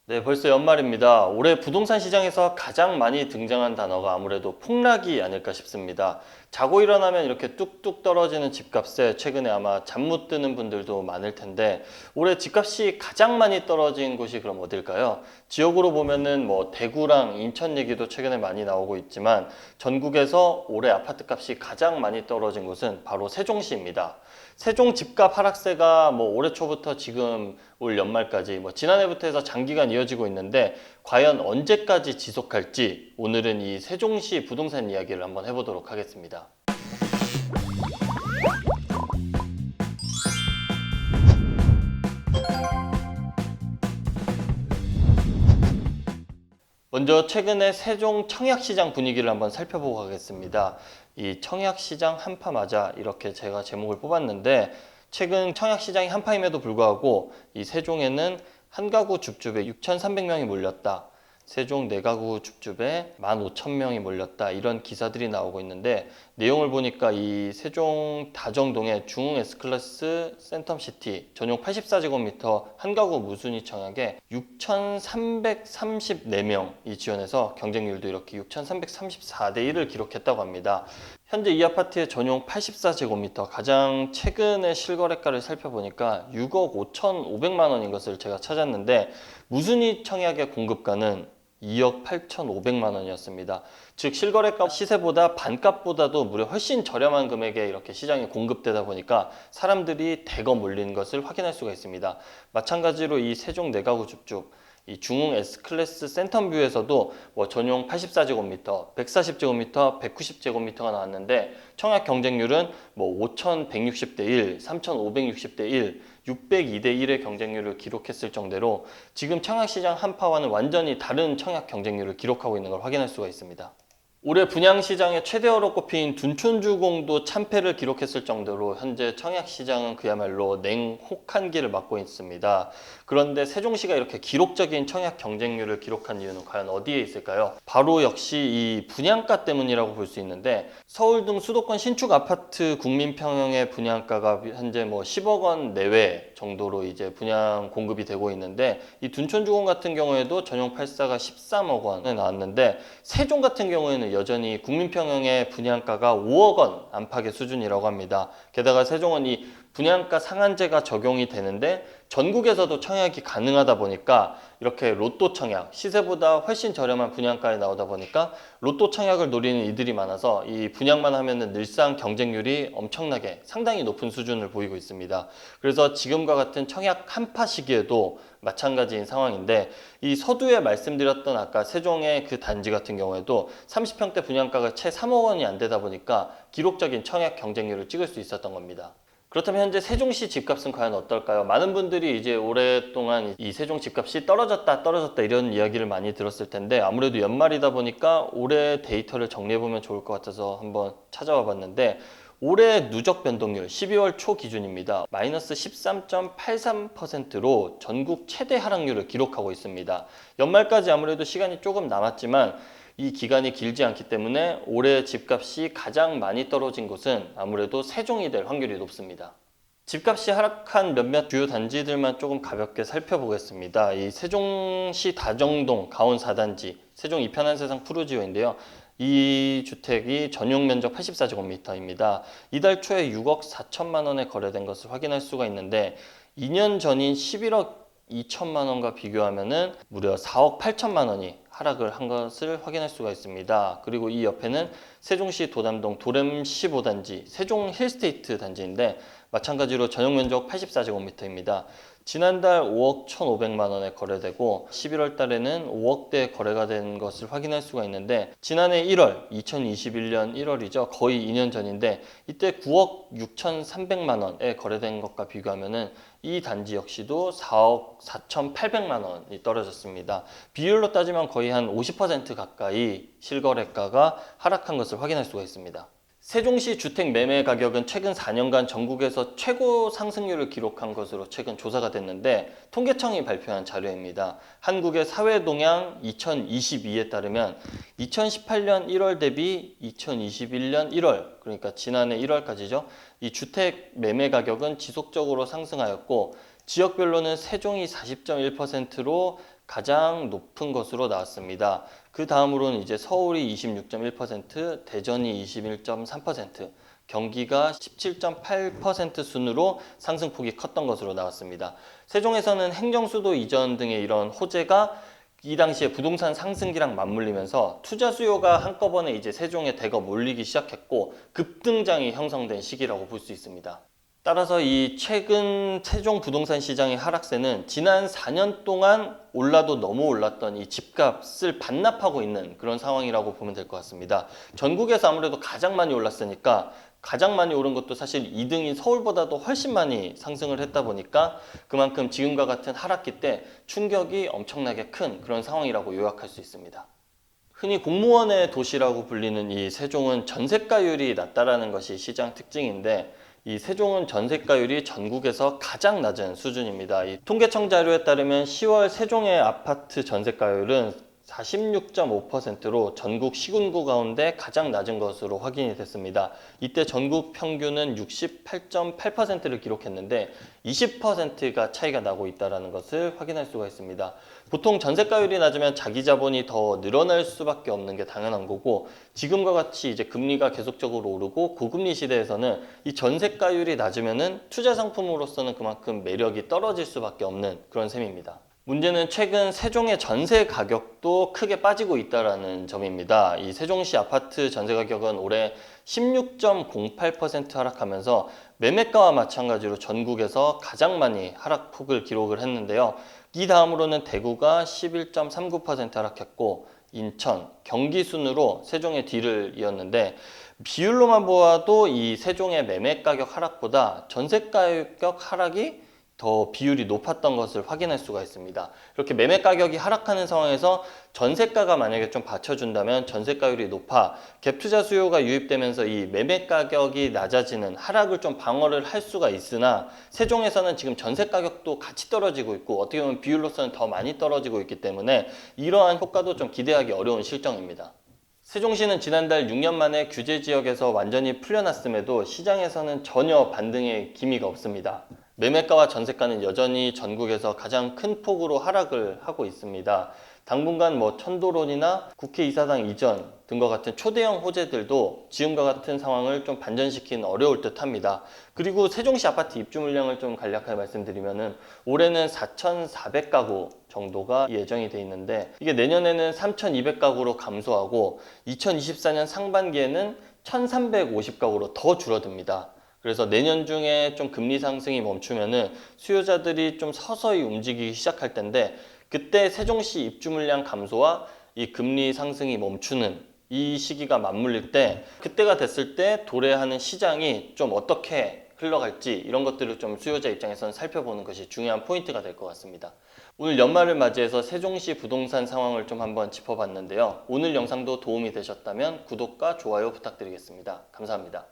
네, 벌써 연말입니다. 올해 부동산 시장에서 가장 많이 등장한 단어가 아무래도 폭락이 아닐까 싶습니다. 자고 일어나면 이렇게 뚝뚝 떨어지는 집값에 최근에 아마 잠 못 드는 분들도 많을 텐데 올해 집값이 가장 많이 떨어진 곳이 그럼 어딜까요? 지역으로 보면은 뭐 대구랑 인천 얘기도 최근에 많이 나오고 있지만 전국에서 올해 아파트 값이 가장 많이 떨어진 곳은 바로 세종시입니다. 세종 집값 하락세가 뭐 올해 초부터 지금 올 연말까지 지난해부터 해서 장기간 이어지고 있는데 과연 언제까지 지속할지 오늘은 이 세종시 부동산 이야기를 한번 해보도록 하겠습니다. 먼저 최근에 세종 청약시장 분위기를 한번 살펴보고 가겠습니다. 이 청약시장 한파맞아 이렇게 제가 제목을 뽑았는데 최근 청약시장이 한파임에도 불구하고 이 세종에는 한 가구 줍줍에 6,300명이 몰렸다. 세종 네 가구 줍줍에 15,000명이 몰렸다. 이런 기사들이 나오고 있는데 내용을 보니까 이 세종 다정동의 중흥 S클래스 센텀시티 전용 84제곱미터 한 가구 무순위 청약에 6,334명이 지원해서 경쟁률도 이렇게 6,334대 1을 기록했다고 합니다. 현재 이 아파트의 전용 84제곱미터 가장 최근의 실거래가를 살펴보니까 6억 5,500만 원인 것을 제가 찾았는데 무순위 청약의 공급가는 2억 8,500만 원이었습니다. 즉 실거래가 시세보다 반값보다도 무려 훨씬 저렴한 금액에 이렇게 시장에 공급되다 보니까 사람들이 대거 몰린 것을 확인할 수가 있습니다. 마찬가지로 이 세종 내가구 줍줍 이 중흥 S클래스 센텀뷰에서도 전용 84제곱미터, 140제곱미터, 190제곱미터가 나왔는데 청약 경쟁률은 5,160대 1, 3,560대 1, 602대 1의 경쟁률을 기록했을 정도로 지금 청약시장 한파와는 완전히 다른 청약 경쟁률을 기록하고 있는 걸 확인할 수가 있습니다. 올해 분양시장의 최대어로 꼽힌 둔촌주공도 참패를 기록했을 정도로 현재 청약시장은 그야말로 냉혹한기를 맞고 있습니다. 그런데 세종시가 이렇게 기록적인 청약 경쟁률을 기록한 이유는 과연 어디에 있을까요? 바로 역시 이 분양가 때문이라고 볼 수 있는데 서울 등 수도권 신축 아파트 국민평형의 분양가가 현재 10억 원 내외 정도로 이제 분양 공급이 되고 있는데 이 둔촌주공 같은 경우에도 전용 84가 13억 원에 나왔는데 세종 같은 경우에는 여전히 국민평형의 분양가가 5억 원 안팎의 수준이라고 합니다. 게다가 세종은 이 분양가 상한제가 적용이 되는데 전국에서도 청약이 가능하다 보니까 이렇게 로또 청약, 시세보다 훨씬 저렴한 분양가에 나오다 보니까 로또 청약을 노리는 이들이 많아서 이 분양만 하면은 늘상 경쟁률이 엄청나게 상당히 높은 수준을 보이고 있습니다. 그래서 지금과 같은 청약 한파 시기에도 마찬가지인 상황인데 이 서두에 말씀드렸던 아까 세종의 그 단지 같은 경우에도 30평대 분양가가 채 3억 원이 안 되다 보니까 기록적인 청약 경쟁률을 찍을 수 있었던 겁니다. 그렇다면 현재 세종시 집값은 과연 어떨까요? 많은 분들이 이제 오랫동안 이 세종 집값이 떨어졌다 이런 이야기를 많이 들었을 텐데 아무래도 연말이다 보니까 올해 데이터를 정리해보면 좋을 것 같아서 한번 찾아와 봤는데 올해 누적 변동률 12월 초 기준입니다. 마이너스 13.83%로 전국 최대 하락률을 기록하고 있습니다. 연말까지 아무래도 시간이 조금 남았지만 이 기간이 길지 않기 때문에 올해 집값이 가장 많이 떨어진 곳은 아무래도 세종이 될 확률이 높습니다. 집값이 하락한 몇몇 주요 단지들만 조금 가볍게 살펴보겠습니다. 이 세종시 다정동 가온 4단지, 세종 이편한세상 푸르지오인데요. 이 주택이 전용 면적 84제곱미터입니다. 이달 초에 6억 4천만 원에 거래된 것을 확인할 수가 있는데 2년 전인 11억 2천만 원과 비교하면은 무려 4억 8천만 원이 하락을 한 것을 확인할 수가 있습니다. 그리고 이 옆에는 세종시 도담동 도렘 15단지 세종 힐스테이트 단지인데 마찬가지로 전용 면적 84제곱미터입니다. 지난달 5억 1,500만 원에 거래되고 11월 달에는 5억대 거래가 된 것을 확인할 수가 있는데 지난해 1월, 2021년 1월이죠. 거의 2년 전인데 이때 9억 6,300만 원에 거래된 것과 비교하면은 이 단지 역시도 4억 4,800만 원이 떨어졌습니다. 비율로 따지면 거의 한 50% 가까이 실거래가가 하락한 것을 확인할 수가 있습니다. 세종시 주택 매매 가격은 최근 4년간 전국에서 최고 상승률을 기록한 것으로 최근 조사가 됐는데 통계청이 발표한 자료입니다. 한국의 사회동향 2022에 따르면 2018년 1월 대비 2021년 1월 그러니까 지난해 1월까지죠. 이 주택 매매 가격은 지속적으로 상승하였고 지역별로는 세종이 40.1%로 가장 높은 것으로 나왔습니다. 그 다음으로는 이제 서울이 26.1%, 대전이 21.3%, 경기가 17.8% 순으로 상승폭이 컸던 것으로 나왔습니다. 세종에서는 행정수도 이전 등의 이런 호재가 이 당시에 부동산 상승기랑 맞물리면서 투자 수요가 한꺼번에 이제 세종에 대거 몰리기 시작했고 급등장이 형성된 시기라고 볼 수 있습니다. 따라서 이 최근 세종 부동산 시장의 하락세는 지난 4년 동안 올라도 너무 올랐던 이 집값을 반납하고 있는 그런 상황이라고 보면 될 것 같습니다. 전국에서 아무래도 가장 많이 올랐으니까 가장 많이 오른 것도 사실 2등인 서울보다도 훨씬 많이 상승을 했다 보니까 그만큼 지금과 같은 하락기 때 충격이 엄청나게 큰 그런 상황이라고 요약할 수 있습니다. 흔히 공무원의 도시라고 불리는 이 세종은 전세가율이 낮다라는 것이 시장 특징인데 이 세종은 전세가율이 전국에서 가장 낮은 수준입니다. 이 통계청 자료에 따르면 10월 세종의 아파트 전세가율은 46.5%로 전국 시군구 가운데 가장 낮은 것으로 확인이 됐습니다. 이때 전국 평균은 68.8%를 기록했는데 20%가 차이가 나고 있다는 것을 확인할 수가 있습니다. 보통 전세가율이 낮으면 자기 자본이 더 늘어날 수밖에 없는 게 당연한 거고 지금과 같이 이제 금리가 계속적으로 오르고 고금리 시대에서는 이 전세가율이 낮으면은 투자 상품으로서는 그만큼 매력이 떨어질 수밖에 없는 그런 셈입니다. 문제는 최근 세종의 전세 가격도 크게 빠지고 있다는 점입니다. 이 세종시 아파트 전세 가격은 올해 16.08% 하락하면서 매매가와 마찬가지로 전국에서 가장 많이 하락폭을 기록을 했는데요. 이 다음으로는 대구가 11.39% 하락했고 인천, 경기 순으로 세종의 뒤를 이었는데 비율로만 보아도 이 세종의 매매 가격 하락보다 전세 가격 하락이 더 비율이 높았던 것을 확인할 수가 있습니다. 이렇게 매매 가격이 하락하는 상황에서 전세가가 만약에 좀 받쳐준다면 전세가율이 높아 갭 투자 수요가 유입되면서 이 매매 가격이 낮아지는 하락을 좀 방어를 할 수가 있으나 세종에서는 지금 전세 가격도 같이 떨어지고 있고 어떻게 보면 비율로서는 더 많이 떨어지고 있기 때문에 이러한 효과도 좀 기대하기 어려운 실정입니다. 세종시는 지난달 6년 만에 규제 지역에서 완전히 풀려났음에도 시장에서는 전혀 반등의 기미가 없습니다. 매매가와 전세가는 여전히 전국에서 가장 큰 폭으로 하락을 하고 있습니다. 당분간 천도론이나 국회이사당 이전 등과 같은 초대형 호재들도 지금과 같은 상황을 좀 반전시키는 어려울 듯 합니다. 그리고 세종시 아파트 입주 물량을 좀 간략하게 말씀드리면은 올해는 4,400가구 정도가 예정이 돼 있는데 이게 내년에는 3,200가구로 감소하고 2024년 상반기에는 1,350가구로 더 줄어듭니다. 그래서 내년 중에 좀 금리 상승이 멈추면은 수요자들이 좀 서서히 움직이기 시작할 텐데 그때 세종시 입주 물량 감소와 이 금리 상승이 멈추는 이 시기가 맞물릴 때 그때가 됐을 때 도래하는 시장이 좀 어떻게 흘러갈지 이런 것들을 좀 수요자 입장에서는 살펴보는 것이 중요한 포인트가 될 것 같습니다. 오늘 연말을 맞이해서 세종시 부동산 상황을 좀 한번 짚어봤는데요. 오늘 영상도 도움이 되셨다면 구독과 좋아요 부탁드리겠습니다. 감사합니다.